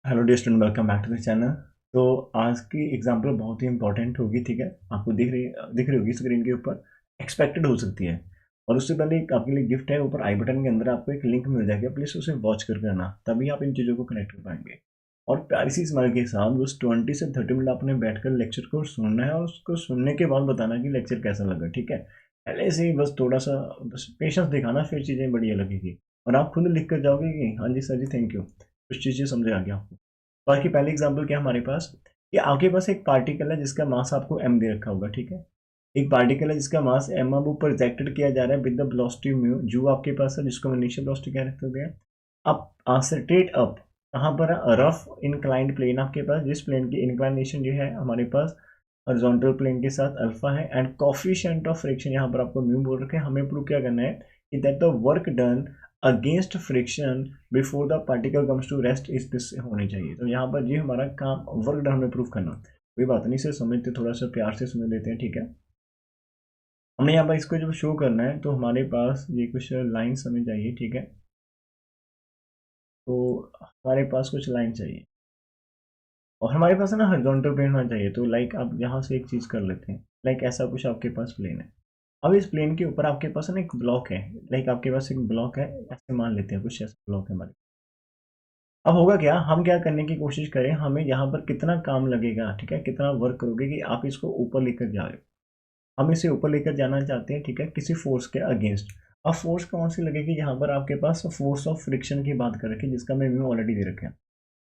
Hello dear student, welcome back to the channel. तो आज की एग्जांपल बहुत ही इंपॉर्टेंट होगी, ठीक है। आपको दिख रही होगी स्क्रीन के ऊपर। एक्सपेक्टेड हो सकती है। और उससे पहले एक आपके लिए गिफ्ट है, ऊपर आई बटन के अंदर आपको एक लिंक मिल जाएगा, प्लीज़ उसे वॉच करके आना, तभी आप इन चीज़ों को कनेक्ट कर पाएंगे। और प्यारी सी स्माइल के साथ बस 20 से 30 मिनट आपने बैठकर लेक्चर को सुनना है, और उसको सुनने के बाद बताना कि लेक्चर कैसा लगा, ठीक है। पहले से ही बस थोड़ा सा बस पेशेंस दिखाना, फिर चीज़ें बढ़िया लगेगी। और आप खुद लिख कर जाओगे कि हाँ जी सर जी, थैंक यू, कुछ चीज़ें समझ आ गया आपको। बाकी पहले एग्जांपल क्या है हमारे पास, कि आपके पास एक पार्टिकल है जिसका मास आपको m दे रखा होगा, ठीक है। एक पार्टिकल है जिसका मास m, अब वो प्रोजेक्टेड किया जा रहा है विद द वेलोसिटी म्यू, जो आपके पास है, जिसको हम इनिशियल वेलोसिटी कह रखते हैं। अब स्ट्रेट अप कहाँ पर है, रफ इंक्लाइंड प्लेन आपके पास, जिस प्लेन की इंक्लाइनेशन जो है हमारे पास हॉरिजॉन्टल प्लेन के साथ अल्फा है, एंड कोफिशिएंट ऑफ फ्रिक्शन यहाँ पर आपको म्यू बोल रखे हैं। हमें प्रूव क्या करना है कि that the work done against friction before the particle comes to rest is this होनी चाहिए। तो यहाँ पर ये हमारा काम, वर्क डन हमें प्रूव करना। कोई बात नहीं, सर समझते, थोड़ा सा प्यार से समझ लेते हैं, ठीक है। हमें यहाँ पर इसको जब शो करना है तो हमारे पास ये कुछ लाइन समझ चाहिए, ठीक है। तो हमारे पास कुछ लाइन चाहिए, और हमारे पास है ना हॉरिजॉन्टल प्लेन होना चाहिए। तो लाइक आप यहाँ से एक चीज़ कर लेते हैं, लाइक ऐसा कुछ आपके पास प्लेन है। अब इस प्लेन के ऊपर आपके पास है ना एक ब्लॉक है, लाइक आपके पास एक ब्लॉक है, ऐसे मान लेते हैं कुछ ऐसा ब्लॉक है हमारे। अब होगा क्या, हम क्या करने की कोशिश करें, हमें यहाँ पर कितना काम लगेगा, ठीक है, कितना वर्क करोगे कि आप इसको ऊपर लेकर जा रहे हो। हम इसे ऊपर लेकर जाना चाहते हैं, ठीक है, किसी फोर्स के अगेंस्ट। अब फोर्स कौन सी लगेगी, यहाँ पर आपके पास फोर्स ऑफ फ्रिक्शन की बात कर रखी है, जिसका मैं ऑलरेडी दे रखे हैं।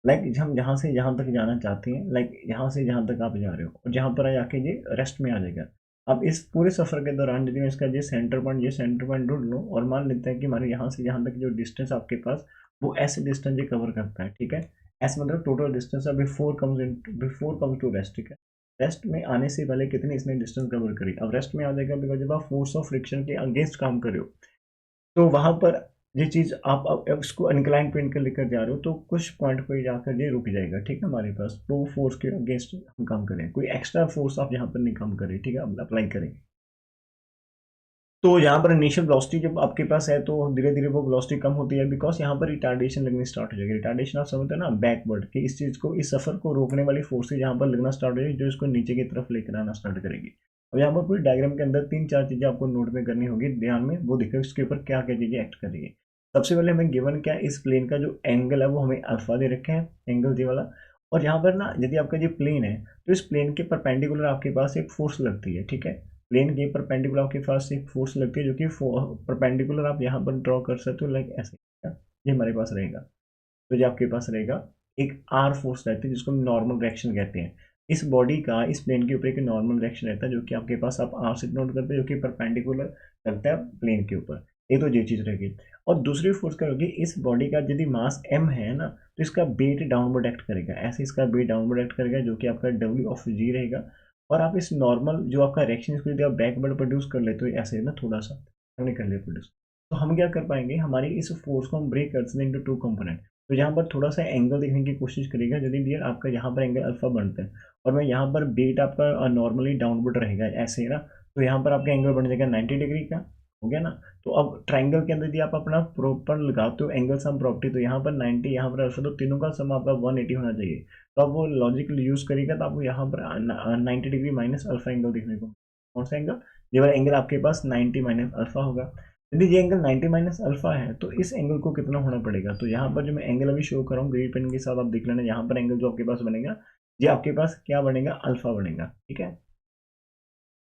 लाइक हम जहाँ से जहाँ तक जाना चाहते हैं, लाइक यहाँ से जहाँ तक आप जा रहे हो, और जहाँ पर जाके ये रेस्ट में आ जाएगा। अब इस पूरे सफर के दौरान यदि मैं इसका ये सेंटर पॉइंट ढूंढ लूँ, और मान लेते हैं कि हमारे यहाँ से यहाँ तक जो डिस्टेंस आपके पास, वो ऐसे डिस्टेंस ये कवर करता है, ठीक है। ऐसे मतलब total distance before comes to rest, ठीक है। रेस्ट में आने से पहले कितनी इसने डिस्टेंस कवर करी। अब रेस्ट में आ जाएगा, बिकॉज जब आप फोर्स ऑफ फ्रिक्शन के अगेंस्ट काम कर रहे हो, तो वहां पर ये चीज आप उसको इनक्लाइन पे इनकर लेकर जा रहे हो, तो कुछ पॉइंट पे जाकर ये रुक जाएगा, ठीक है। हमारे पास तो फोर्स के अगेंस्ट हम काम करें, कोई एक्स्ट्रा फोर्स आप यहाँ पर नहीं काम करें, ठीक है, अब अप्लाई करें। तो यहाँ पर इनिशियल वेलोसिटी जब आपके पास है, तो धीरे धीरे वो वेलोसिटी कम होती है, बिकॉज यहाँ पर रिटार्डेशन लगनी स्टार्ट हो जाएगी। रिटार्डेशन आप समझते हैं ना, बैकवर्ड, कि इस चीज़ को, इस सफर को रोकने वाली फोर्सेज यहाँ पर लगना स्टार्ट हो जाएगी, जो इसको नीचे की तरफ लेकर आना स्टार्ट करेगी। और यहाँ पर पूरी डायग्राम के अंदर 3-4 चीज़ें आपको नोट में करनी होगी, ध्यान में वो दिखे उसके ऊपर क्या क्या चीज़ें एक्ट करेगी। सबसे पहले हमें गिवन क्या है, इस प्लेन का जो एंगल है वो हमें अल्फा दे रखे हैं, एंगल ये वाला। और यहाँ पर ना यदि आपका ये प्लेन है, तो इस प्लेन के परपेंडिकुलर आपके पास एक फोर्स लगती है, ठीक है। प्लेन के परपेंडिकुलर आपके पास एक फोर्स लगती है, जो कि परपेंडिकुलर आप यहाँ पर ड्रॉ कर सकते हो, लाइक ऐसे, ये हमारे पास रहेगा। तो ये आपके पास रहेगा एक आर फोर्स रहती है, जिसको हम नॉर्मल रिएक्शन कहते हैं। इस बॉडी का इस प्लेन के ऊपर एक नॉर्मल रिएक्शन रहता है, जो कि आपके पास आप आर से नोट करते हैं, जो कि परपेंडिकुलर लगता है प्लेन के ऊपर। ये तो ये चीज़ रहेगी। और दूसरी फोर्स क्या होगी, इस बॉडी का यदि मास एम है ना, तो इसका वेट डाउनवर्ड एक्ट करेगा, ऐसे इसका वेट डाउनवर्ड एक्ट करेगा, जो कि आपका डब्ल्यू ऑफ जी रहेगा। और आप इस नॉर्मल जो आपका रिएक्शन, इसको यदि आप बैकवर्ड प्रोड्यूस कर लेते हो ऐसे ना, थोड़ा सा हमने कर लिया प्रोड्यूस, तो हम क्या कर पाएंगे, हमारी इस फोर्स को हम ब्रेक कर सकते हैं इंटू टू कंपोनेंट। तो यहाँ पर थोड़ा सा एंगल देखने की कोशिश करेगा, यदि डियर आपका यहाँ पर एंगल अल्फा बनता है, और मैं यहाँ पर बेट आपका नॉर्मली डाउनवर्ड रहेगा ऐसे है ना, तो यहाँ पर आपका एंगल बन जाएगा 90 डिग्री का, हो गया ना। तो अब ट्राइंगल के अंदर यदि आप अपना प्रॉपर लगाते हो एंगल सम प्रॉपर्टी, तो यहाँ पर 90, यहाँ पर अल्फा, तो तीनों का सम आपका 180 होना चाहिए। तो आप वो लॉजिकल यूज करेगा, तो आपको यहाँ पर 90 डिग्री माइनस अल्फा एंगल देखने को, कौन सा एंगल, ये वाला एंगल आपके पास 90 माइनस अल्फा होगा। यदि ये एंगल 90 माइनस अल्फा है, तो इस एंगल को कितना होना पड़ेगा। तो यहाँ पर जो मैं एंगल अभी शो कर रहा हूँ ग्रीन पेन के साथ, आप देख लेना, यहाँ पर एंगल जो आपके पास बनेगा, ये आपके पास क्या बनेगा, अल्फा बनेगा, ठीक है।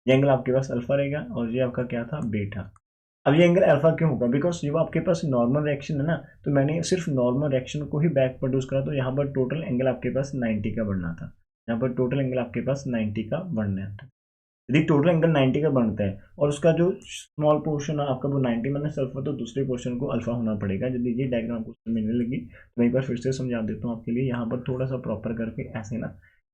ये एंगल आपके पास अल्फा रहेगा, और ये आपका क्या था, बीटा। अब ये एंगल अल्फा क्यों होगा, बिकॉज जो आपके पास नॉर्मल रिएक्शन है ना, तो मैंने सिर्फ नॉर्मल रिएक्शन को ही बैक प्रोड्यूस करा, तो यहाँ पर टोटल एंगल आपके पास 90 का बनना था। यहाँ पर टोटल एंगल आपके पास 90 का बनना था। यदि टोटल एंगल 90 का बनता है, और उसका जो स्मॉल पोर्शन है आपका वो 90 माइनस अल्फा, तो दूसरे पोर्शन को अल्फा होना पड़ेगा। यदि ये डायग्राम आपको मिलने लगी, तो मैं एक बार फिर से समझा देता हूँ आपके लिए, यहाँ पर थोड़ा सा प्रॉपर करके ऐसे ना,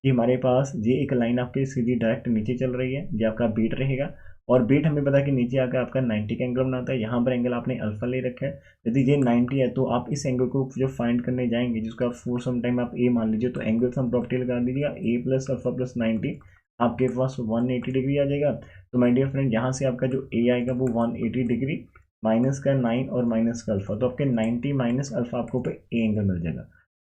कि हमारे पास ये एक लाइन आपके सीधी डायरेक्ट नीचे चल रही है, ये आपका बीट रहेगा। और बीट हमें पता है कि नीचे आकर आपका 90 का एंगल बनाता है, यहाँ पर एंगल आपने अल्फा ले रखा है। यदि ये 90 है, तो आप इस एंगल को जो फाइंड करने जाएंगे, जिसका फोर सम टाइम आप ए मान लीजिए, तो एंगल सम प्रॉपर्टी लगा दीजिएगा, ए प्लस अल्फा प्लस 90 आपके पास 180 डिग्री आ जाएगा। तो माय डियर फ्रेंड, यहाँ से आपका जो ए आएगा वो 180 डिग्री, माइनस का 9 और माइनस का अल्फा, तो आपके 90 माइनस अल्फा आपको पे ए एंगल मिल जाएगा।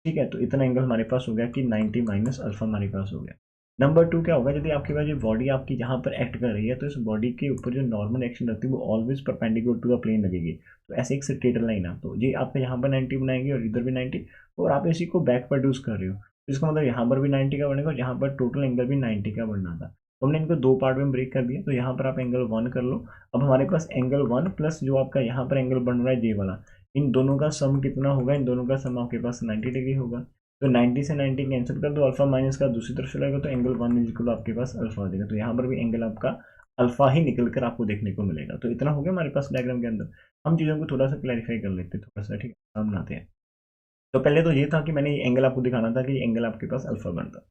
ठीक है, तो इतना एंगल हमारे पास हो गया कि 90 माइनस अल्फा हमारे पास हो गया। नंबर 2 क्या होगा, यदि आपके पास ये बॉडी आपकी जहाँ पर एक्ट कर रही है तो इस बॉडी के ऊपर जो नॉर्मल एक्शन लगती है वो always perpendicular to the plane लगेगी। तो ऐसे एक स्ट्रेट लाइन है, तो ये आपका यहाँ पर 90 बनाएगी और इधर भी 90, और आप इसी को बैक प्रोड्यूस कर रहे हो, तो इसका मतलब यहाँ पर भी 90 का बनेगा और यहाँ पर टोटल एंगल भी 90 का बनना था। तो हमने इनको दो पार्ट में ब्रेक कर दिया, तो यहाँ पर आप एंगल 1 कर लो। अब हमारे पास एंगल 1 प्लस जो आपका यहाँ पर एंगल बन रहा है ये वाला, इन दोनों का सम कितना होगा, इन दोनों का सम आपके पास 90 डिग्री होगा। तो 90 से 90 कैंसिल कर दो, अल्फा माइनस का दूसरी तरफ चलेगा तो एंगल 1 इज इक्वल आपके पास अल्फा आ जाएगा। तो यहाँ पर भी एंगल आपका अल्फा ही निकल कर आपको देखने को मिलेगा। तो इतना हो गया हमारे पास डायग्राम के अंदर। हम चीज़ों को थोड़ा सा क्लैरिफाई कर लेते हैं, थोड़ा सा, ठीक है, हम बनाते हैं। तो पहले तो ये था कि मैंने ये एंगल आपको दिखाना था कि ये एंगल आपके पास अल्फा बनता।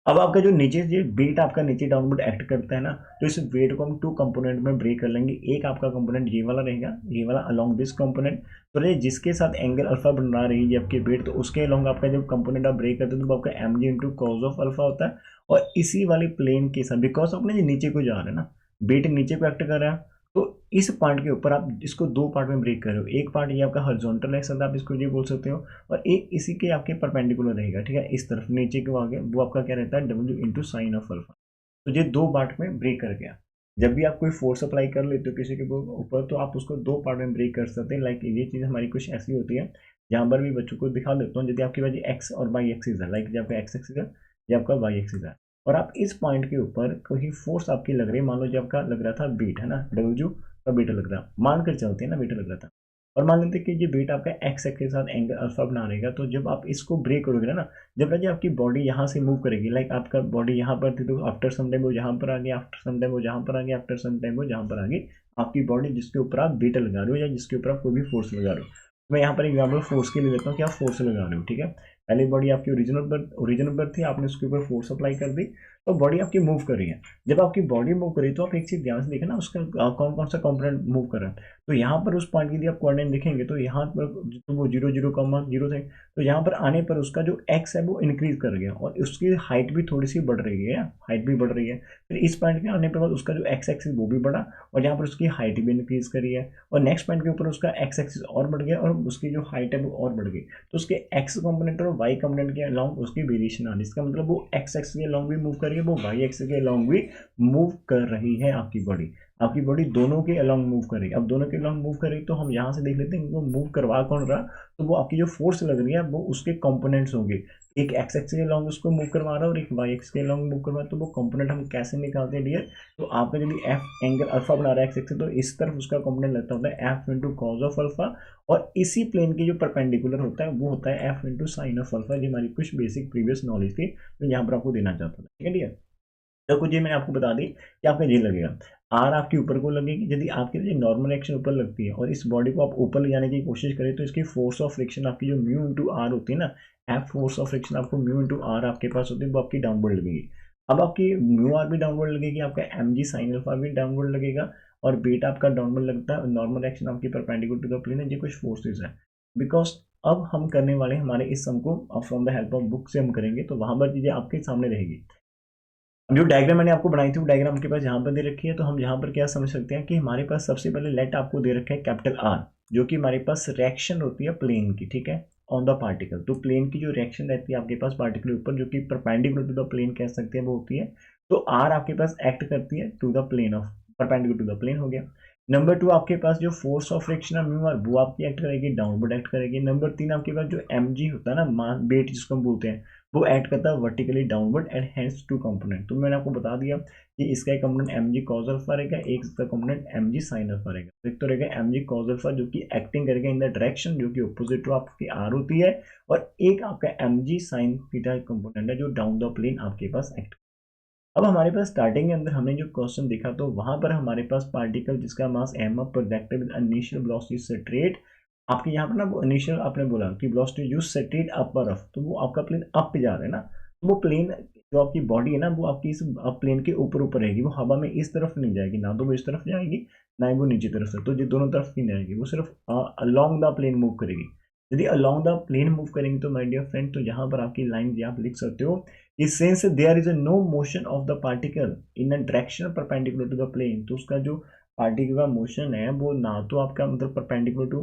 अब आपका जो नीचे ये वेट आपका नीचे डाउनवर्ड एक्ट करता है ना, तो इस वेट को हम टू कंपोनेंट में ब्रेक कर लेंगे। एक आपका कंपोनेंट ये वाला रहेगा, ये वाला अलोंग दिस कंपोनेंट, तो ये जिसके साथ एंगल अल्फा बना रही है आपके वेट, तो उसके अलोंग आपका जब कंपोनेंट आप ब्रेक करते हो तो आपका M G into cos of alpha होता है। और इसी वाले प्लेन के साथ, बिकॉज अपने ये नीचे को जा रहा है ना, वेट नीचे को एक्ट कर रहा है, तो इस पार्ट के ऊपर आप इसको दो पार्ट में ब्रेक कर रहे हो। एक पार्ट ये आपका हॉरिजॉन्टल एक्सिस आप इसको ये बोल सकते हो, और एक इसी के आपके परपेंडिकुलर रहेगा, ठीक है, इस तरफ नीचे को आगे, वो आपका क्या रहता है, W into sine of alpha. तो ये दो पार्ट में ब्रेक कर गया। जब भी आप कोई फोर्स अप्लाई कर लेते हो किसी के ऊपर, तो आप उसको दो पार्ट में ब्रेक कर सकते हैं। लाइक ये चीज़ हमारी कुछ ऐसी होती है, जहाँ पर भी बच्चों को दिखा देता हूँ। यदि आपके पास एक्स और वाई एक्सिस है, लाइक जो आपका एक्स एक्सिस है, ये आपका वाई एक्सिस है, और आप इस पॉइंट के ऊपर कोई फोर्स आपकी लग रही है, मान लो जो आपका लग रहा था बीट है ना, डब्ल्यू का बीटा लग रहा, मान कर चलते हैं ना, बीटा लग रहा था, और मान लेते हैं कि ये बीट आपका एक्स एक्स के साथ एंगल अल्फा बना रहेगा। तो जब आप इसको ब्रेक करोगे ना, जब राजा आपकी बॉडी यहाँ से मूव करेगी, लाइक आपका बॉडी यहाँ पर थी तो आफ्टर सम टाइम वो यहाँ पर आ गया, आफ्टर सम टाइम वो जहाँ पर आ गया, आफ्टर सम टाइम वो जहाँ पर आ गई, आपकी बॉडी जिसके ऊपर आप बीटा लगा रहे हो या जिसके ऊपर आप कोई भी फोर्स लगा रहे हो। मैं यहाँ पर एग्जाम्पल फोर्स के लिए लेता हूँ कि आप फोर्स लगा रहे हो, ठीक है। पहली बॉडी आपकी ओरिजिनल पर थी, आपने उसके ऊपर फोर्स अप्लाई कर दी, तो बॉडी आपकी मूव कर रही है। जब आपकी बॉडी मूव कर रही है तो आप एक चीज ध्यान से देखें ना, उसका कौन कौन सा कंपोनेंट मूव कर रहा है। तो यहाँ पर उस पॉइंट के लिए आप कोऑर्डिनेट देखेंगे तो यहाँ पर तो वो 0 0 थे, तो यहाँ पर आने पर उसका जो एक्स है वो इंक्रीज कर गया और उसकी हाइट भी थोड़ी सी बढ़ रही है, हाइट भी बढ़ रही है। फिर इस पॉइंट के आने पर बाद उसका जो एक्स एक्सिस वो भी बढ़ा और यहाँ पर उसकी हाइट भी इंक्रीज करी है, और नेक्स्ट पॉइंट के ऊपर उसका एक्स एक्सिस और बढ़ गया और उसकी जो हाइट है वो और बढ़ गई। तो उसके एक्स कंपोनेंट और वाई कंपोनेंट के अलॉन्ग उसकी वेरिएशन आ रही है। इसका मतलब वो एक्स एक्स के अलॉन्ग भी मूव कर रही है, वो वाई एक्स के अलॉन्ग भी मूव कर रही है। आपकी बॉडी दोनों के अलॉन्ग मूव कर रही है। अब दोनों के अलॉन्ग मूव कर रही है तो हम यहाँ से देख लेते हैं इनको मूव करवा कौन रहा, तो वो आपकी जो फोर्स लग रही है वो उसके कंपोनेंट्स होंगे। एक एक्स एक्स के लॉन्ग उसको मूव करवा रहा है और एक वाई एक्स के लॉन्ग मूव करवा रहा है, तो वो कंपोनेंट हम कैसे निकालते हैं डियर। तो आपका जब एफ एंगल अल्फा बना रहा है एक्स एक्स से, तो इस तरफ उसका कंपोनेंट लगता होता है F into cos of alpha, और इसी प्लेन की जो परपेंडिकुलर होता है वो होता है F into sine of alpha. ये हमारी कुछ बेसिक प्रीवियस नॉलेज थी जो यहाँ पर आपको देना चाहता था, ठीक है डियर। तो कुछ ये मैंने आपको बता दी कि आपका ये लगेगा, आर आपके ऊपर को लगेगी। यदि आपके लिए नॉर्मल एक्शन ऊपर लगती है और इस बॉडी को आप ऊपर ले जाने की कोशिश करें, तो इसकी फोर्स ऑफ फ्रिक्शन आपकी जो म्यू इंटू आर होती है ना, एफ फोर्स ऑफ फ्रिक्शन आपको म्यू इंटू आर आपके पास होती है, वो आपकी डाउनवर्ड लगेगी। अब आपकी म्यू आर भी डाउनवर्ड लगेगी, आपका एम जी साइन अल्फा भी डाउनवर्ड लगेगा, और बीटा आपका डाउनवर्ड लगता है। नॉर्मल एक्शन आपकी परपेंडिकुलर टू द प्लेन है, ये कुछ फोर्सेज है। बिकॉज अब हम करने वाले हैं हमारे इस सम को from the help of book से हम करेंगे, तो वहां पर चीजें आपके सामने रहेगी। जो डायग्राम मैंने आपको बनाई थी वो डायग्राम आपके पास यहाँ पर दे रखी है, तो हम यहाँ पर क्या समझ सकते हैं कि हमारे पास सबसे पहले लेट आपको दे रखा है कैपिटल आर, जो कि हमारे पास रिएक्शन होती है प्लेन की, ठीक है, ऑन द पार्टिकल। तो प्लेन की जो रिएक्शन रहती है आपके पास पार्टिकल के ऊपर, जो कि परपेंडिकुलर टू द प्लेन कह सकते हैं, वो होती है। तो आर आपके पास एक्ट करती है to the plane of perpendicular to the plane, हो गया। नंबर 2 आपके पास जो फोर्स ऑफ फ्रिक्शन है म्यू आर, वो आपकी एक्ट करेगी, डाउनवर्ड एक्ट करेगी। नंबर 3 आपके पास जो एम जी होता है ना, मान वेट जिसको हम बोलते हैं, वो ऐड करता है vertically downward and hence two component. तो मैंने आपको बता दिया कि इसका एक component M G cos alpha रहेगा, एक इसका component M G sine alpha रहेगा। एक तो रहेगा एम जी कॉज अल्फा जो कि एक्टिंग करेगा इन द डायरेक्शन जो कि ऑपोजिट टू आपकी आर होती है, और एक आपका M G sine theta component है जो डाउन द प्लेन आपके पास एक्ट। अब हमारे पास स्टार्टिंग के अंदर हमने जो क्वेश्चन देखा, तो वहां पर हमारे पास पार्टिकल जिसका mass m up projected with initial velocity straight, आपके यहाँ पर ना वो इनिशियल आपने बोला कि velocity use straight upper off, तो वो आपका प्लेन अप पे जा रहा है ना, तो वो प्लेन जो आपकी बॉडी है ना वो आपकी इस प्लेन के ऊपर ऊपर रहेगी, वो हवा में इस तरफ नहीं जाएगी, ना तो वो इस तरफ जाएगी ना ही वो नीचे तरफ से, तो ये दोनों तरफ नहीं जाएगी, वो सिर्फ अलोंग द प्लेन मूव करेगी। यदि अलोंग द प्लेन मूव करेंगे तो माय डियर फ्रेंड, तो यहाँ पर आपकी लाइन आप लिख सकते हो कि since there is no motion of the particle in a direction perpendicular to the plane, तो उसका जो पार्टिकल का मोशन है वो ना तो आपका मतलब परपेंडिकुलर टू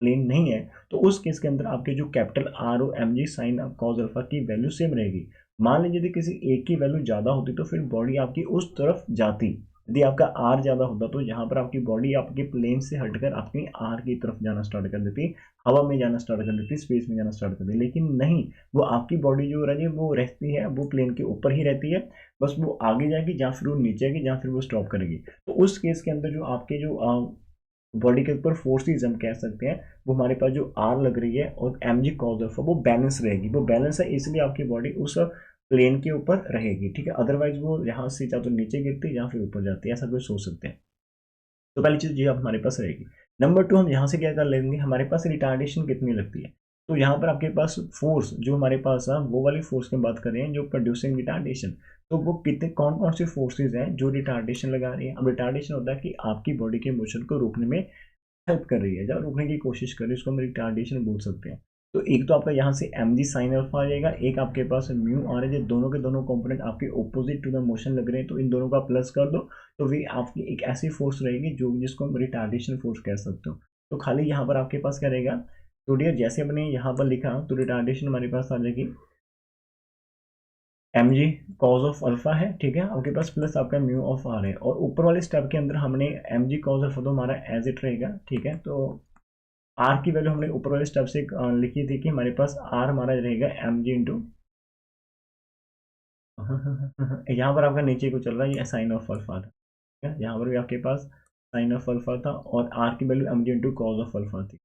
प्लेन नहीं है, तो उस केस के अंदर आपके जो capital R O M G sine cos alpha की वैल्यू सेम रहेगी। मान लीजिए यदि किसी एक की वैल्यू ज़्यादा होती तो फिर बॉडी आपकी उस तरफ जाती। यदि आपका आर ज़्यादा होता तो यहाँ पर आपकी बॉडी आपके प्लेन से हटकर अपनी आर की तरफ जाना स्टार्ट कर देती, हवा में जाना स्टार्ट कर देती, स्पेस में जाना स्टार्ट कर देती। लेकिन नहीं, वो आपकी बॉडी जो रही वो रहती है, वो प्लेन के ऊपर ही रहती है, बस वो आगे जाएगी या फिर वो नीचे आएगी या फिर वो स्टॉप करेगी। तो उस केस के अंदर जो आपके जो बॉडी के ऊपर फोर्सेज हम कह सकते हैं, वो हमारे पास जो आर लग रही है और एम जी कॉज अल्फा वो बैलेंस रहेगी। वो बैलेंस है इसलिए आपकी बॉडी उस प्लेन के ऊपर रहेगी, ठीक है। अदरवाइज वो यहाँ से या तो नीचे गिरती या फिर ऊपर जाती है, ऐसा कोई सोच सकते हैं। तो पहली चीज़ ये हमारे पास रहेगी। नंबर 2 हम यहाँ से क्या कर लेंगे, हमारे पास रिटार्डेशन कितनी लगती है। तो यहाँ पर आपके पास फोर्स जो हमारे पास है वो वाली फोर्स की बात कर रहे हैं जो प्रोड्यूसिंग रिटार्डेशन। तो वो कितने कौन कौन सी फोर्सेज हैं जो रिटार्डेशन लगा रही है। अब रिटार्डेशन होता है कि आपकी बॉडी के मोशन को रोकने में हेल्प कर रही है, जब रोकने की कोशिश कर रही है, उसको हम रिटार्डेशन बोल सकते हैं। तो एक तो आपका यहाँ से एम जी साइन अल्फा आ जाएगा, एक आपके पास म्यू आ रहा है, दोनों के दोनों कंपोनेंट आपके ऑपोजिट टू द मोशन लग रहे हैं, तो इन दोनों का प्लस कर दो तो वे आपकी एक ऐसी फोर्स रहेगी जो जिसको हम रिटार्डेशन फोर्स कह सकते हो। तो खाली यहाँ पर आपके पास क्या रहेगा, तो डियर जैसे हमने यहाँ पर लिखा तो रिटार्डेशन हमारे पास आ जाएगी M G cos of alpha है, ठीक है, आपके पास प्लस आपका म्यू ऑफ आर है। और ऊपर वाले स्टेप के अंदर हमने एम जी कॉज अल्फा तो हमारा एज इट रहेगा, ठीक है। तो आर की वैल्यू हमने ऊपर वाले स्टेप से लिखी थी कि हमारे पास आर हमारा रहेगा एम जी इंटू यहाँ पर आपका नीचे को चल रहा है ये साइन ऑफ अल्फा था, ठीक है। यहाँ पर भी आपके पास साइन ऑफ अल्फा था और आर की value M G into cos of alpha थी।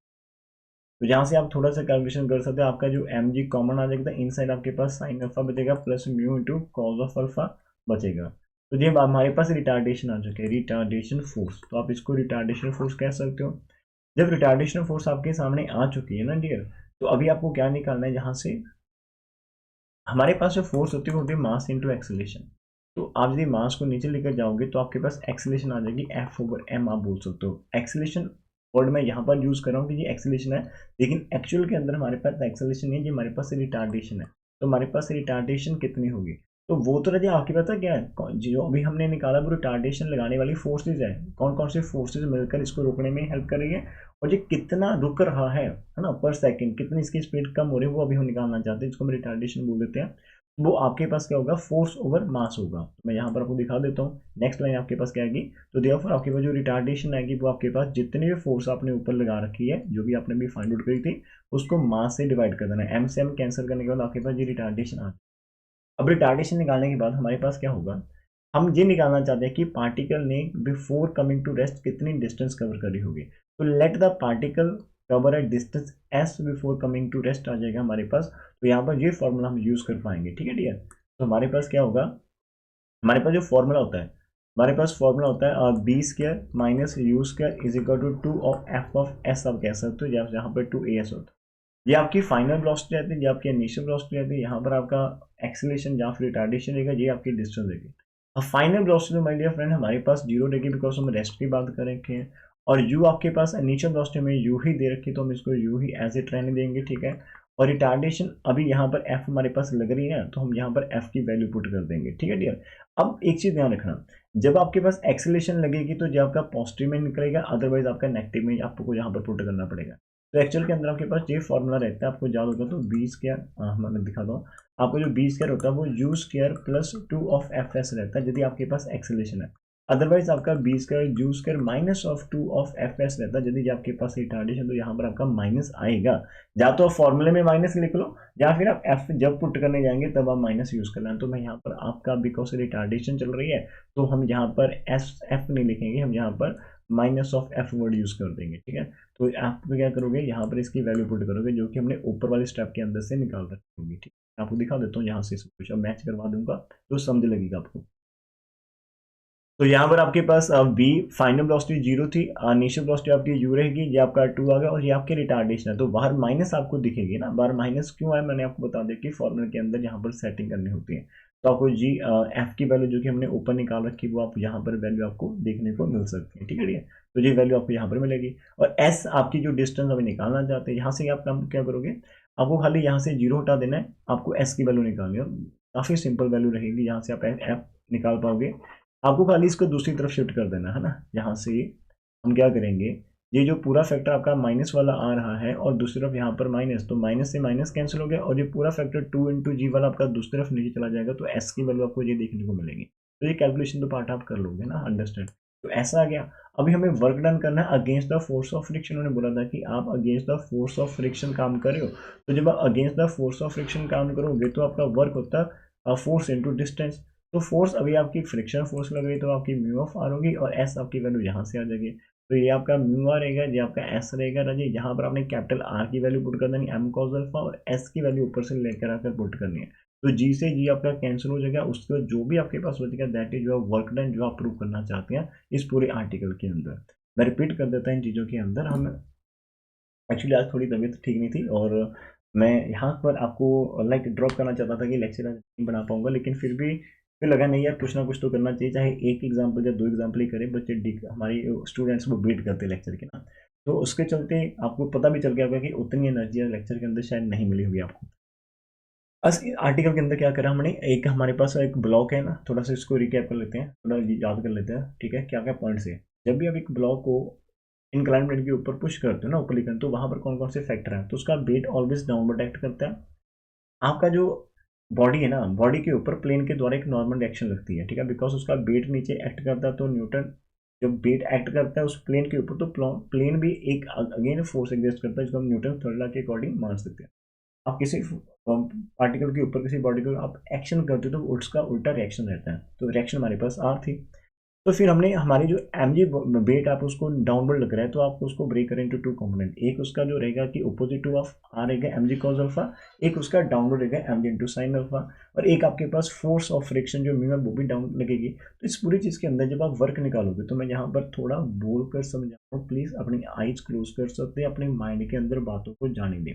तो यहाँ से आप थोड़ा सा कैलकुलेशन कर सकते हो, आपका जो एम जी कॉमन आ जाएगा, इन साइड आपके पास साइन अल्फा बचेगा plus mu into cos of alpha बचेगा। तो ये हमारे पास रिटार्डेशन आ चुके हैं, रिटार्डेशन फोर्स, तो आप इसको रिटार्डेशन फोर्स कह सकते हो। जब रिटार्डेशन फोर्स आपके सामने आ चुकी है ना डियर, तो अभी आपको क्या निकालना है, यहाँ से हमारे पास जो फोर्स होती है वो होती है मास इंटू एक्सेलेरेशन। तो आप यदि मास को नीचे लेकर जाओगे तो आपके पास एक्सेलेरेशन आ जाएगी एफ ओवर एम, आप बोल सकते हो। एक्सेलेरेशन वर्ड मैं यहाँ पर यूज कर रहा हूँ कि ये एक्सेलेरेशन है, लेकिन एक्चुअल के अंदर हमारे पास एक्सेलेरेशन नहीं है, ये हमारे पास रिटार्डेशन है। तो हमारे पास रिटार्डेशन कितनी होगी, तो वो तो रही आपकी पता क्या है, जो अभी हमने निकाला वो रिटार्डेशन लगाने वाली फोर्सेज है, कौन कौन सी फोर्सेज मिलकर इसको रोकने में हेल्प कर रही है, और ये कितना रुक रहा है ना, पर सेकंड कितनी इसकी स्पीड कम हो रही है, वो अभी हम निकालना चाहते हैं, जिसको हम रिटार्डेशन बोल देते हैं। वो आपके पास क्या होगा, फोर्स ओवर मास होगा। तो मैं यहाँ पर आपको दिखा देता हूँ, नेक्स्ट लाइन आपके पास क्या आएगी, तो देयरफॉर आपके पास जो रिटार्डेशन आएगी वो आपके पास जितनी भी फोर्स आपने ऊपर लगा रखी है, जो भी आपने भी फाइंड आउट करी थी, उसको मास से डिवाइड कर देना है। एम से एम कैंसिल करने के बाद आपके पास ये रिटार्डेशन आ। अब रिटार्डेशन निकालने के बाद हमारे पास क्या होगा, हम ये निकालना चाहते हैं कि पार्टिकल ने बिफोर कमिंग टू रेस्ट कितनी डिस्टेंस कवर करी होगी। तो let the particle cover at distance s before coming to rest आ जाएगा हमारे पास। तो यहाँ पर ये फॉर्मूला हम यूज कर पाएंगे, ठीक है डियर। तो हमारे पास क्या होगा, हमारे पास जो फॉर्मूला होता है, हमारे पास फॉर्मूला होता है V square minus U square is equal to 2 of F of S, आप कह सकते हो, जहाँ पर 2 एस होता है। ये आपकी फाइनल वेलोसिटी रहती है, ये आपकी इनिशियल वेलोसिटी रहती है, यहाँ पर आपका एक्सीलरेशन या फिर रिटार्डेशन रहेगा, ये आपकी डिस्टेंस रहेगी। अब final velocity my dear friend हमारे पास जीरो रहेगी, बिकॉज हम रेस्ट की बात कर रखे हैं, और यू आपके पास इनिशियल वेलोसिटी में यू ही दे रखी है, तो हम इसको यू ही एज इट रहने देंगे, ठीक है। और रिटार्डेशन अभी यहाँ पर एफ हमारे पास लग रही है, तो हम यहाँ पर एफ की वैल्यू पुट कर देंगे, ठीक है डियर। अब एक चीज ध्यान रखना, जब आपके पास एक्सीलरेशन लगेगी तो जो आपका पॉजिटिव में निकलेगा, अदरवाइज आपका नेगेटिव में आपको यहाँ पर पुट करना पड़ेगा। तो एक्चुअल के अंदर आपके पास ये फॉर्मूला रहता है, आपको याद होगा, तो बी स्क्वायर मैं दिखा दो आपको, जो बी स्क्वायर होता है वो U square plus 2 of F S रहता है यदि आपके पास एक्सेलेरेशन है। अदरवाइज आपका V square U square minus of 2 of F S रहता है यदि आपके पास रिटार्डेशन, तो यहाँ पर आपका माइनस आएगा। या तो आप फॉर्मूले में माइनस लिख लो, या फिर आप एफ जब पुट करने जाएंगे तब आप माइनस यूज कर लें। तो मैं यहाँ पर आपका बिकॉज रिटार्डेशन चल रही है, तो हम यहाँ पर एस एफ नहीं लिखेंगे, हम यहाँ पर minus of F word use कर देंगे, ठीक है। तो आप क्या करोगे, यहाँ पर इसकी वैल्यू पुट करोगे जो कि हमने ऊपर वाले स्टेप के अंदर से निकाल रखी होगी, ठीक है। आपको दिखा देता हूँ यहाँ से सब कुछ, अब मैच करवा दूंगा तो समझ लगेगा आपको। तो यहाँ पर आपके पास बी फाइनल वेलोसिटी जीरो थी, इनिशियल वेलोसिटी आपकी यू रहेगी, ये आपका 2 आ गया, और ये आपके रिटार्डेशन है, तो बाहर माइनस आपको दिखेगी ना, बाहर माइनस क्यों है मैंने आपको बता दिया कि फॉर्मूले के अंदर यहाँ पर सेटिंग करनी होती है। तो आपको जी एफ की वैल्यू जो कि हमने ऊपर निकाल रखी वो आप यहाँ पर वैल्यू आपको देखने को मिल सकती है, ठीक है भैया। तो ये वैल्यू आपको यहाँ पर मिलेगी, और एस आपकी जो डिस्टेंस अभी निकालना चाहते हैं, यहाँ से आप काम क्या करोगे, आपको खाली यहाँ से जीरो हटा देना है, आपको एस की वैल्यू निकालनी है, काफ़ी सिंपल वैल्यू रहेगी, यहाँ से आप एफ निकाल पाओगे। आपको खाली इसको दूसरी तरफ शिफ्ट कर देना है ना, यहाँ से हम क्या करेंगे, ये जो पूरा फैक्टर आपका माइनस वाला आ रहा है और दूसरी तरफ यहाँ पर माइनस, तो माइनस से माइनस कैंसिल हो गया और ये पूरा फैक्टर 2 इंटू जी वाला आपका दूसरी तरफ नीचे चला जाएगा, तो एस की वैल्यू आपको ये देखने को मिलेगी। तो ये कैलकुलेशन तो पार्ट आप कर लोगे ना, अंडरस्टैंड। तो ऐसा आ गया। अभी हमें वर्क डन करना है against the force of friction. उन्होंने बोला था कि आप against the force of friction काम कर रहे हो, तो जब आप against the force of friction काम करोगे तो आपका वर्क होता है फोर्स इंटू डिस्टेंस। तो फोर्स अभी आपकी फ्रिक्शन फोर्स लग रही है तो आपकी म्यू ऑफ आर होगी और एस आपकी वैल्यू यहाँ से आ जाएगी। तो ये आपका म्यू आर रहेगा, ये आपका एस रहेगा राजी। यहाँ पर आपने कैपिटल आर की वैल्यू पुट कर देनी एम कॉस अल्फा और एस की वैल्यू ऊपर से लेकर आकर पुट करनी है। तो जी से जी आपका कैंसिल हो जाएगा, उसके बाद जो भी आपके पास बचेगा that is your work done, जो आप प्रूव करना चाहते हैं इस पूरे आर्टिकल के अंदर। मैं रिपीट कर देता हूँ इन चीज़ों के अंदर। हम एक्चुअली आज थोड़ी तबीयत ठीक नहीं थी और मैं यहाँ पर आपको लाइक ड्रॉप करना चाहता था कि लेक्चर आज नहीं बना पाऊंगा, लेकिन फिर लगा नहीं यार कुछ ना कुछ तो करना चाहिए, चाहे एक एग्जाम्पल या दो एग्जाम्पल ही करें, बच्चे हमारी स्टूडेंट्स वो वेट करते लेक्चर के ना। तो उसके चलते आपको पता भी चल गया होगा कि उतनी एनर्जी लेक्चर के अंदर शायद नहीं मिली होगी आपको। बस आर्टिकल के अंदर क्या करा हमने, एक हमारे पास एक ब्लॉक है ना, थोड़ा सा इसको रिकैप कर लेते हैं, थोड़ा याद कर लेते हैं, ठीक है, क्या क्या पॉइंट्स है। जब भी आप एक ब्लॉक को इंक्लाइन प्लेन के ऊपर पुश करते हो ना, ऊपर लिखते, तो वहां पर कौन कौन से फैक्टर हैं, तो उसका वेट ऑलवेज डाउनवर्ड एक्ट करता है। आपका जो बॉडी है ना, बॉडी के ऊपर प्लेन के द्वारा एक नॉर्मल रिएक्शन लगती है, ठीक है, बिकॉज उसका वेट नीचे एक्ट करता है, तो न्यूटन जब वेट एक्ट करता है उस प्लेन के ऊपर, तो प्लेन भी एक अगेन फोर्स एग्जिस्ट करता है, जिसको हम न्यूटन थर्ड लॉ के अकॉर्डिंग मान सकते हैं। आप किसी पार्टिकल के ऊपर किसी बॉडी को आप एक्शन करते हो तो उसका उल्टा रिएक्शन रहता है, तो रिएक्शन हमारे पास आर थी। तो फिर हमने हमारी जो एम जी वेट आप उसको डाउनवर्ड लग रहा है, तो आपको उसको ब्रेक करें इनटू टू कंपोनेंट। एक उसका जो रहेगा कि अपोजिट टू ऑफ आर रहेगा एम जी कॉज अल्फा, एक उसका डाउनवर्ड रहेगा M G into sine alpha, और एक आपके पास फोर्स ऑफ फ्रिक्शन जो म्यू है वो भी डाउन लगेगी। तो इस पूरी चीज़ के अंदर जब आप वर्क निकालोगे, तो मैं यहाँ पर थोड़ा बोल कर समझाऊँ, प्लीज़ अपनी आइज क्लोज कर सकते हैं, अपने माइंड के अंदर बातों को जाने दें।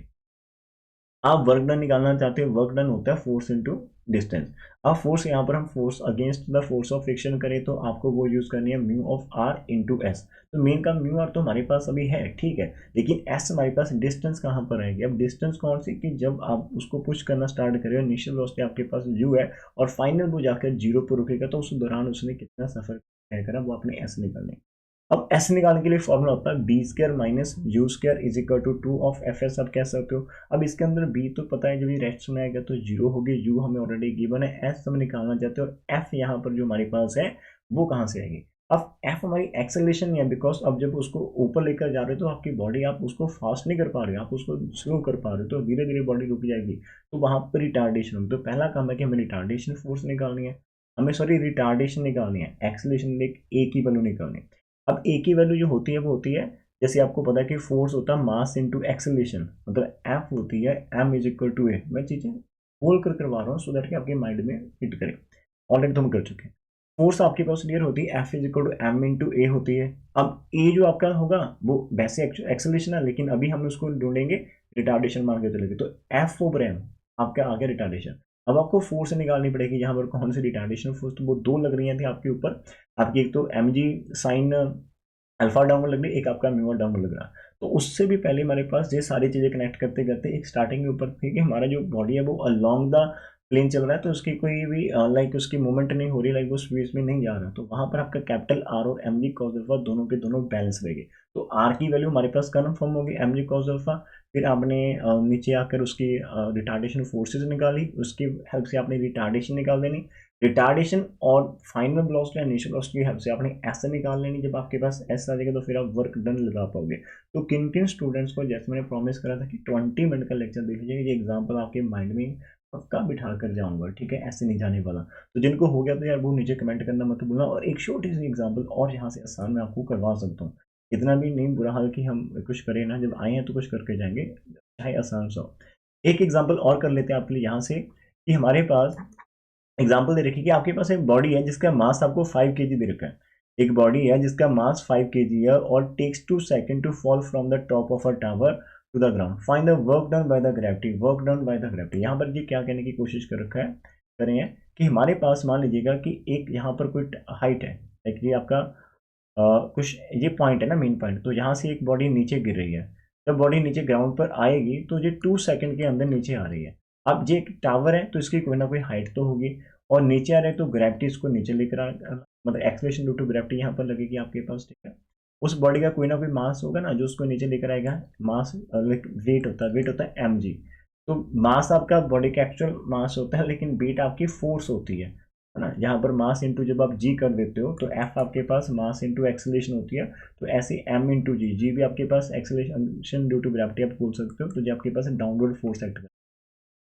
आप वर्क डन निकालना चाहते हो, वर्क डन होता है फोर्स इनटू डिस्टेंस। अब फोर्स यहाँ पर हम force against the force of friction करें तो आपको वो यूज करनी है mu of R into S. तो मेन का म्यू आर तो हमारे पास अभी है, ठीक है, लेकिन एस हमारे पास डिस्टेंस कहाँ पर आएगी। अब डिस्टेंस कौन सी, कि जब आप उसको पुश करना स्टार्ट करें, इनिशियल वेलोसिटी आपके पास यू है और फाइनल वो जाकर जीरो पर रुकेगा, तो उस दौरान उसने कितना सफर तय करा, वो अपने एस निकालने। अब एस निकालने के लिए फॉर्मूला होता है V square minus U square is equal to 2 of F S. आप कह सकते हो, अब इसके अंदर बी तो पता है, जब ये रेस्ट में आएगा तो जीरो होगी, यू हमें ऑलरेडी गिवन है, एस हम निकालना चाहते हो, एफ यहाँ पर जो हमारे पास है वो कहाँ से आएगी। अब एफ हमारी एक्सेलरेशन नहीं है, बिकॉज अब जब उसको ऊपर लेकर जा रहे हो तो आपकी बॉडी आप उसको फास्ट नहीं कर पा रहे हो, आप उसको स्लो कर पा रहे हो, तो धीरे धीरे बॉडी रुक जाएगी, तो वहाँ पर रिटार्डेशन होगी। तो पहला काम है कि हमें रिटार्डेशन फोर्स निकालनी है, हमें सॉरी रिटार्डेशन निकालनी है, एक्सेलरेशन एक ही वैल्यू निकालनी है। अब एक ही वैल्यू जो होती है वो होती है, जैसे आपको पता है कि फोर्स होता है मास इनटू एक्सेलरेशन, मतलब एफ होती है एम इज इक्वल टू ए। मैं चीजें बोल कर करवा रहा हूँ सो दैट कि आपके माइंड में हिट करे, ऑलरेडी तो हम कर चुके हैं। फोर्स आपके पास क्लियर होती है, F is equal to m into a होती है। अब ए जो आपका होगा वो वैसे एक्सेलरेशन है, लेकिन अभी हम उसको ढूंढेंगे रिटार्डेशन मान के चलेंगे, तो एफ ओवर एम आपका आ गया रिटार्डेशन। अब आपको फोर्स निकालनी पड़ेगी, यहाँ पर कौन सी रिटार्डेशन फोर्स, तो वो दो लग रही थी आपके ऊपर, आपकी एक तो M G sine alpha downward लग रही, एक आपका म्यू डाउनवर्ड लग रहा। तो उससे भी पहले हमारे पास ये सारी चीजें कनेक्ट करते करते एक स्टार्टिंग के ऊपर थी कि हमारा जो बॉडी है वो अलोंग द प्लेन चल रहा है, तो उसकी कोई भी लाइक उसकी मूवमेंट नहीं हो रही, लाइक वो स्पेस में नहीं जा रहा, तो वहां पर आपका कैपिटल आर और एम जी कॉस अल्फा दोनों के दोनों बैलेंस रहेंगे। तो आर की वैल्यू हमारे पास कन्फर्म होगी एम जी कॉस अल्फा, फिर आपने नीचे आकर उसकी रिटार्डेशन फोर्सेज निकाली, उसकी हेल्प से आपने रिटार्डेशन निकाल देनी, रिटार्डेशन और फाइनल वेलोसिटी या इनिशियल वेलोसिटी की हेल्प से आपने ऐसे निकाल लेनी। जब आपके पास ऐसा आ जाएगा तो फिर आप वर्क डन लगा पाओगे। तो किन किन स्टूडेंट्स को, जैसे मैंने प्रॉमिस करा था कि 20 मिनट का लेक्चर देख लीजिएगा, ये एग्जाम्पल आपके माइंड में पक्का बिठा कर जाऊंगा, ठीक है, ऐसे नहीं जाने वाला। तो जिनको हो गया तो यार वो नीचे कमेंट करना मत भूलना, और एक छोटी सी एग्जाम्पल और यहाँ से आसान मैं आपको करवा सकता हूँ। इतना भी नहीं बुरा हाल कि हम कुछ करें ना, जब आए हैं तो कुछ करके जाएंगे, चाहे आसान सा हो। एक एग्जाम्पल और कर लेते हैं आपके लिए यहाँ से, कि हमारे पास एग्जाम्पल दे रखी कि आपके पास एक बॉडी है जिसका मास आपको 5 kg दे रखा है, एक बॉडी है जिसका मास 5 kg है और takes 2 second to fall from the top of a tower to the ground, find the work done by the gravity, work done by the gravity. यहाँ पर ये क्या कहने की कोशिश कर रखा है, करें है कि हमारे पास मान लीजिएगा कि एक यहाँ पर कोई हाइट है, लाइक ये आपका कुछ ये पॉइंट है ना, मेन पॉइंट, तो यहाँ से एक बॉडी नीचे गिर रही है, जब बॉडी नीचे ग्राउंड पर आएगी तो ये 2 सेकंड के अंदर नीचे आ रही है। अब ये एक टावर है तो इसकी कोई ना कोई हाइट तो होगी, और नीचे आ रहे हैं तो ग्रेविटी इसको नीचे लेकर मतलब एक्सलेशन ड्यू टू ग्रेविटी यहाँ पर लगेगी आपके पास, ठीक है। उस बॉडी का कोई ना कोई मास होगा ना जो उसको नीचे लेकर आएगा। मास वेट होता है mg। तो मास आपका बॉडी का एक्चुअल मास होता है, लेकिन वेट आपकी फोर्स होती है ना। यहाँ पर मास इंटू जब आप जी कर देते हो तो एफ आपके पास मास इंटू एक्सेलरेशन होती है। तो ऐसे एम इंटू जी, जी भी आपके पास एक्सेलरेशन ड्यू टू ग्रेविटी आप बोल सकते हो। तो जो आपके पास डाउनवर्ड फोर्स एक्ट कर।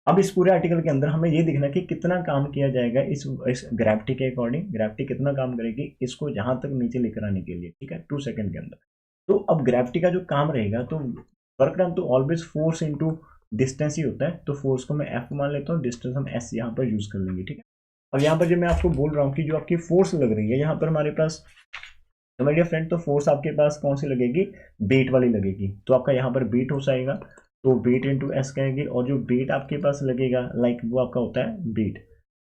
अब इस पूरे आर्टिकल के अंदर हमें ये देखना कि कितना काम किया जाएगा इस ग्रेविटी के अकॉर्डिंग। ग्रेविटी कितना काम करेगी इसको जहां तक नीचे लेकर आने के लिए, ठीक है, 2 सेकंड के अंदर। तो अब ग्रेविटी का जो काम रहेगा, तो वर्क डन तो ऑलवेज फोर्स इंटू डिस्टेंस ही होता है। तो फोर्स को मैं एफ मान लेता हूँ, डिस्टेंस हम एस यहाँ पर यूज कर लेंगे, ठीक है। अब यहाँ पर जब मैं आपको बोल रहा हूँ कि जो आपकी फोर्स लग रही है यहाँ पर हमारे पास, तो माय डियर फ्रेंड, तो फोर्स आपके पास कौन सी लगेगी, बेट वाली लगेगी। तो आपका यहाँ पर बेट हो जाएगा, तो बेट इंटू एस कहेंगे। और जो बेट आपके पास लगेगा लाइक वो आपका होता है बेट,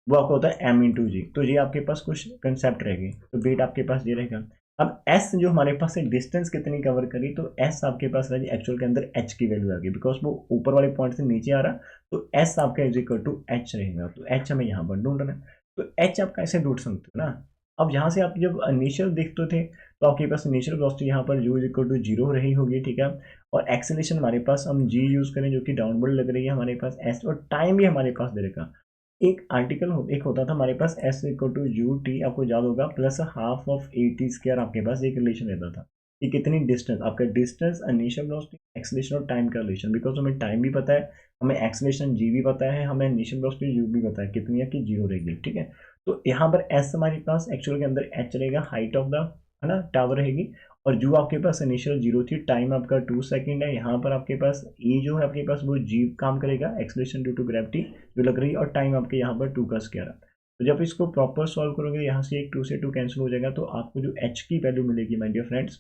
वो आपका होता है एम इंटू जी। तो ये आपके पास कुछ कंसेप्ट रहेगी। तो बेट आपके पास ये रहेगा। अब एस जो हमारे पास है, डिस्टेंस कितनी कवर करी, तो एस आपके पास रहेगी एक्चुअल के अंदर एच की वैल्यू आ गई, बिकॉज वो ऊपर वाले पॉइंट से नीचे आ रहा। तो एस आपका इज इक्वल टू एच रहेगा। तो एच हमें यहाँ पर ढूंढना है। तो एच आप कैसे ढूंढ सकते हो ना। अब यहाँ से आप जब इनिशियल देखते थे तो आपके पास इनिशियल वेलोसिटी यहाँ पर u इक्वल टू 0 रही होगी, ठीक है। और एक्सेलरेशन हमारे पास हम g यूज करें जो कि डाउनवर्ड लग रही है हमारे पास s, और टाइम भी हमारे पास दे रखा। एक आर्टिकल एक होता था हमारे पास s equal to u t, आपको याद होगा, plus half of a t square. आपके पास एक रिलेशन रहता था कि कितनी डिस्टेंस, आपका डिस्टेंस, इनिशियल वेलोसिटी, एक्सेलरेशन और टाइम का रिलेशन। बिकॉज हमें टाइम भी पता है, हमें एक्सेलरेशन g भी पता है, हमें इनिशियल वेलोसिटी u भी पता है कितनी है कि 0 रहेगी, ठीक है। तो यहाँ पर s हमारे पास एक्चुअल के अंदर h रहेगा, हाइट ऑफ द, है ना, टावर रहेगी। और जो आपके पास इनिशियल 0 थी, टाइम आपका 2 सेकंड है। यहाँ पर आपके पास ए जो है आपके पास वो जी काम करेगा, एक्सेलरेशन ड्यू टू ग्रेविटी जो लग रही है, और टाइम आपके यहाँ पर 2 का स्क्वायर है। तो जब इसको प्रॉपर सॉल्व करोगे, यहाँ से एक 2 से 2 कैंसिल हो जाएगा। तो आपको जो एच की वैल्यू मिलेगी माय डियर फ्रेंड्स,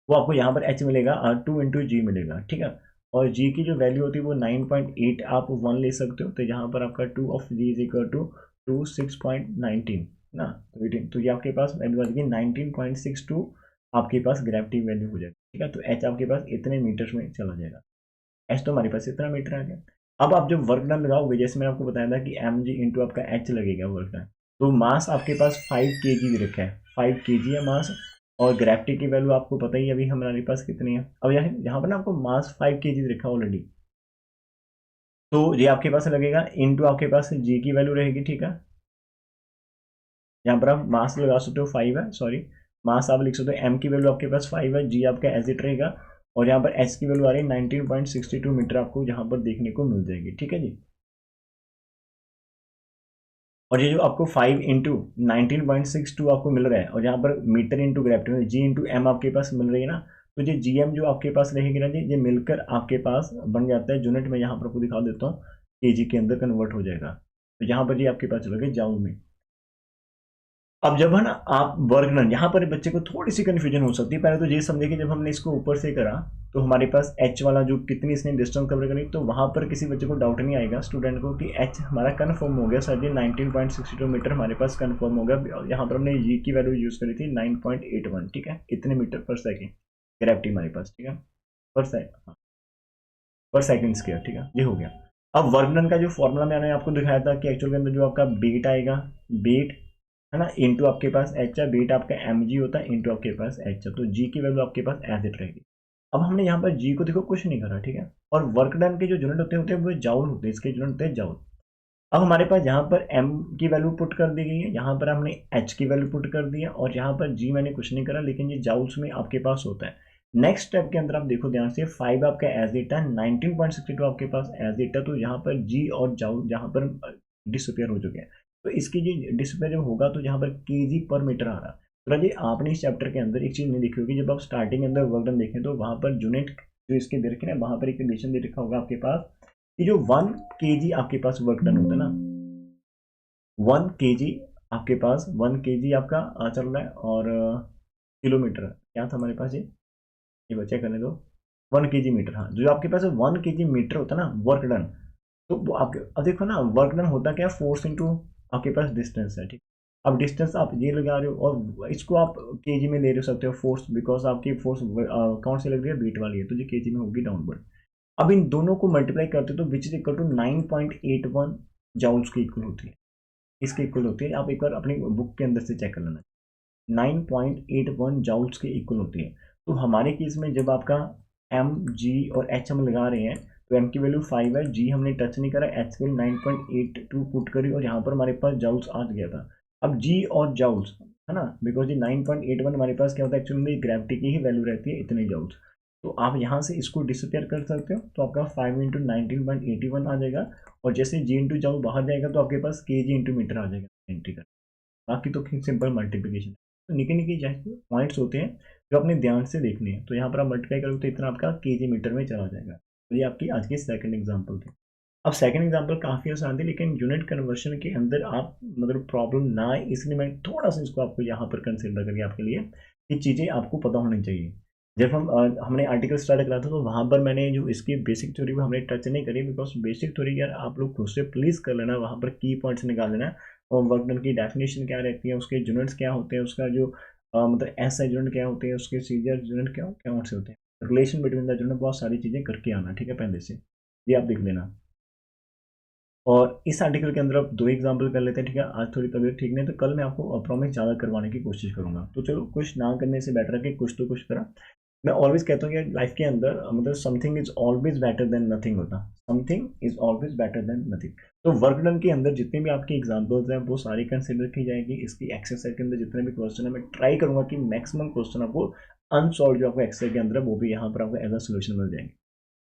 वो आपको यहाँ पर एच मिलेगा 2 इंटू जी मिलेगा, ठीक है। और जी की जो वैल्यू होती है वो 9.8 आप 1 ले सकते हो। तो यहाँ पर आपका 2 of g is equal to 6.19 ना। तो ये आपके पास वैल्यू आ जाएगी 19.62, आपके पास ग्रेविटी वैल्यू हो जाएगी, ठीक है। तो एच आपके पास इतने मीटर में चला जाएगा। एच तो हमारे पास इतना मीटर आ गया। अब आप जब वर्क डन लगाओगे, जैसे मैंने आपको बताया था कि एम जी इंटू आपका एच लगेगा वर्क डन। तो मास आपके पास 5 के जी रखा है, 5 के जी है मास। और ग्रेविटी की वैल्यू आपको पता ही है अभी हमारे पास कितनी है। अब यहाँ पर ना आपको मास 5 के जी रखा ऑलरेडी। तो ये आपके पास लगेगा इंटू आपके पास जी की वैल्यू रहेगी, ठीक है। यहाँ पर आप मास लगा सकते हो, 5 है, सॉरी, मास आप लिख सकते हो। एम की वैल्यू आपके पास 5 है, जी आपका एज इट रहेगा। और यहाँ पर एच की वैल्यू आ रही है 19.62 मीटर, आपको यहाँ पर देखने को मिल जाएगी, ठीक है जी। और ये जो आपको 5 इंटू 19.62 आपको मिल रहा है, और यहाँ पर metre into gravity G into M आपके पास मिल रही है ना। तो ये जी एम जो आपके पास रहेगी ना जी, ये मिलकर आपके पास बन जाता है यूनिट में। यहाँ पर आपको दिखा देता हूँ, के जी के अंदर कन्वर्ट हो जाएगा। तो यहाँ पर ये आपके पास चला गया जाउल में। अब जब है ना आप वर्क डन, यहाँ पर बच्चे को थोड़ी सी कंफ्यूजन हो सकती है। पहले तो ये समझे कि जब हमने इसको ऊपर से करा तो हमारे पास एच वाला जो कितनी इसने डिस्टेंस कवर करी, तो वहां पर किसी बच्चे को डाउट नहीं आएगा स्टूडेंट को कि एच हमारा कन्फर्म हो गया सर जी, 19.62 मीटर हमारे पास कन्फर्म हो गया। यहाँ पर हमने जी की वैल्यू यूज करी थी 9.81, ठीक है, कितने मीटर पर सेकेंड ग्रेविटी हमारे पास, ठीक है, पर सेकेंड स्क्वायर, ठीक है, ये हो गया। अब वर्क डन का जो फॉर्मूला मैंने आपको दिखाया था कि एक्चुअल के अंदर जो आपका बेट आएगा, बेट है ना, इंटू आपके पास एच है, बेट आपका एम जी होता है, इंटू आपके पास एच है। तो जी की वैल्यू आपके पास एज इट रहेगी। अब हमने यहाँ पर जी को देखो कुछ नहीं करा, ठीक है। और वर्क डन के जो यूनिट होते हैं वो जाउल होते हैं, इसके यूनिट होते हैं जाउल। अब हमारे पास यहाँ पर एम की वैल्यू पुट कर दी गई है, यहाँ पर हमने एच की वैल्यू पुट कर दी है, और यहाँ पर जी मैंने कुछ नहीं करा, लेकिन ये जाउल्स में आपके पास होता है। नेक्स्ट स्टेप के अंदर आप देखो ध्यान से, 5 आपका एज इट है, 19.62 आपके पास एज इट है। तो यहाँ पर जी और जाउल जहाँ पर डिसअपियर हो चुके हैं। तो इसकी जो डिसअपियर जब होगा तो यहाँ पर केजी पर मीटर आ रहा है। तो राजी आपने इस चैप्टर के अंदर एक चीज नहीं देखी होगी, जब आप स्टार्टिंग के अंदर वर्क डन देखें तो वहां पर यूनिट जो इसके दे रखे ना, वहां पर एक रिलेशन दे रखा होगा आपके पास कि जो 1 केजी आपके पास वर्क डन होता है ना, 1 केजी आपके पास, 1 केजी आपका चल रहा है। और किलोमीटर क्या था हमारे पास, ये बच्चे करने दो, 1 केजी मीटर। हाँ, जो आपके पास 1 केजी मीटर होता है ना वर्क डन, तो वो आपके, अब देखो ना वर्क डन होता क्या है, फोर्स इंटू आपके पास डिस्टेंस है, ठीक। अब डिस्टेंस आप ये लगा रहे हो और इसको आप केजी में ले रहे सकते हो फोर्स, बिकॉज आपकी फोर्स कौन सी लग रही है, बीट वाली है, तो ये केजी में होगी डाउनवर्ड। अब इन दोनों को मल्टीप्लाई करते हो तो which is equal to 9.81 joules की इक्वल होती है, इसके इक्वल होती है। आप एक बार अपनी बुक के अंदर से चेक कर लेना। 9.81 जाउल्स के इक्वल होती है। तो हमारे केस में जब आपका एम, जी और एच हम लगा रहे हैं, तो एम की वैल्यू 5 है, जी हमने टच नहीं करा, एच की वैल्यू 9.82 पुट करी और यहाँ पर हमारे पास जाउल्स आ गया था। अब जी और जाउल्स है ना, बिकॉज ये 9.81 हमारे पास क्या होता है, एक्चुअली में ग्रेविटी की ही वैल्यू रहती है इतने जाउल्स। तो आप यहाँ से इसको डिसअपेयर कर सकते हो, तो आपका 5 इंटू 19.81 आ जाएगा। और जैसे जी इंटू जाउल बाहर जाएगा तो आपके पास के जी इंटू मीटर आ जाएगा एंट्री का। बाकी तो सिंपल मल्टीप्लिकेशन। तो निके निके जैसे पॉइंट्स होते हैं जो अपने ध्यान से देखने हैं, तो यहाँ पर आप मल्टीप्लाई करोगे तो इतना आपका के जी मीटर में चला जाएगा। तो ये आपकी आज की सेकंड एग्जांपल थी। अब सेकंड एग्जांपल काफ़ी आसान थी, लेकिन यूनिट कन्वर्शन के अंदर आप मतलब प्रॉब्लम ना आए, इसलिए मैं थोड़ा सा इसको आपको यहाँ पर कंसिडर करके आपके लिए ये चीज़ें आपको पता होनी चाहिए। जब हमने आर्टिकल स्टार्ट करा था तो वहाँ पर मैंने जो इसकी बेसिक थ्योरी को हमने टच नहीं करी, बिकॉज बेसिक थ्योरी यार आप लोग खुद से प्लीज़ कर लेना, वहाँ पर की पॉइंट्स निकाल लेना। और वर्क डन की डेफिनेशन क्या रहती है, उसके यूनिट्स क्या होते हैं, उसका जो मतलब एस आई यूनिट क्या होते हैं, उसके सीजर यूनिट क्या क्या से होते हैं, रिलेशन बिटवीन द यूनिट, बहुत सारी चीज़ें करके आना, ठीक है, पहले से ये आप देख लेना। और इस आर्टिकल के अंदर आप दो एग्जाम्पल कर लेते हैं, ठीक है। आज थोड़ी तबीयत ठीक नहीं, तो कल मैं आपको प्रॉमिस ज़्यादा करवाने की कोशिश करूंगा। तो चलो, कुछ ना करने से बेटर है कि कुछ तो कुछ करा। मैं ऑलवेज कहता हूँ कि लाइफ के अंदर मतलब something is always better than nothing होता। Something is always better than nothing. तो वर्क डन के अंदर जितने भी आपके एग्जाम्पल्स हैं वो सारी कंसिडर की जाएगी। इसकी एक्सरसाइज के अंदर जितने भी क्वेश्चन है, मैं ट्राई करूंगा कि मैक्सिमम क्वेश्चन आपको अनसॉल्व जो आपको एक्सरसाइज के अंदर है वो भी यहाँ पर आपको एज अ सोल्यूशन मिल जाएंगे।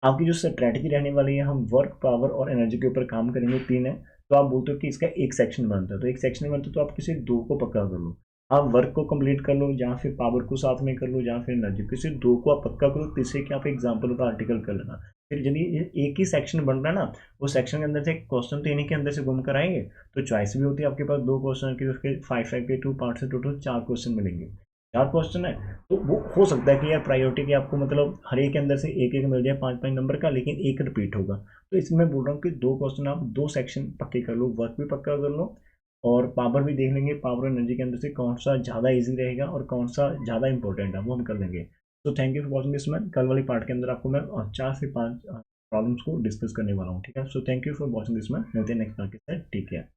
आपकी जो स्ट्रैटेजी रहने वाली है, हम वर्क, पावर और एनर्जी के ऊपर काम करेंगे, तीन है। तो आप बोलते हो कि इसका एक सेक्शन बनता है, तो एक सेक्शन बनता है तो आप किसी दो को पक्का कर लो। आप वर्क को कंप्लीट कर लो, या फिर पावर को साथ में कर लो, या फिर एनर्जी, किसी दो को आप पक्का करो, तीसरे के आप एग्जाम्पल का आर्टिकल कर लेना। फिर यदि एक ही सेक्शन बन रहा है ना, वो सेक्शन के अंदर से क्वेश्चन तो इन्हीं के अंदर से घूम कर आएंगे, तो चॉइस भी होती है आपके पास दो क्वेश्चन की, उसके 5 के 2 पार्ट से टोटल 4 क्वेश्चन मिलेंगे। 4 क्वेश्चन है, तो वो हो सकता है कि यार प्रायोरिटी की आपको मतलब हर एक के अंदर से एक एक मिल जाए 5-5 नंबर का, लेकिन एक रिपीट होगा। तो इसमें मैं बोल रहा हूँ कि दो क्वेश्चन आप दो सेक्शन पक्के कर लो, वर्क भी पक्का कर लो और पावर भी देख लेंगे, पावर एनर्जी के अंदर से कौन सा ज़्यादा इजी रहेगा और कौन सा ज़्यादा इंपॉर्टेंट है वो हम कर लेंगे। तो thank you for watching this man. कल वाली पार्ट के अंदर आपको मैं 4 से 5 प्रॉब्लम्स को डिस्कस करने वाला हूँ, ठीक है। So thank you for watching this man. मिलते हैं नेक्स्ट पार्ट के साथ, ठीक है।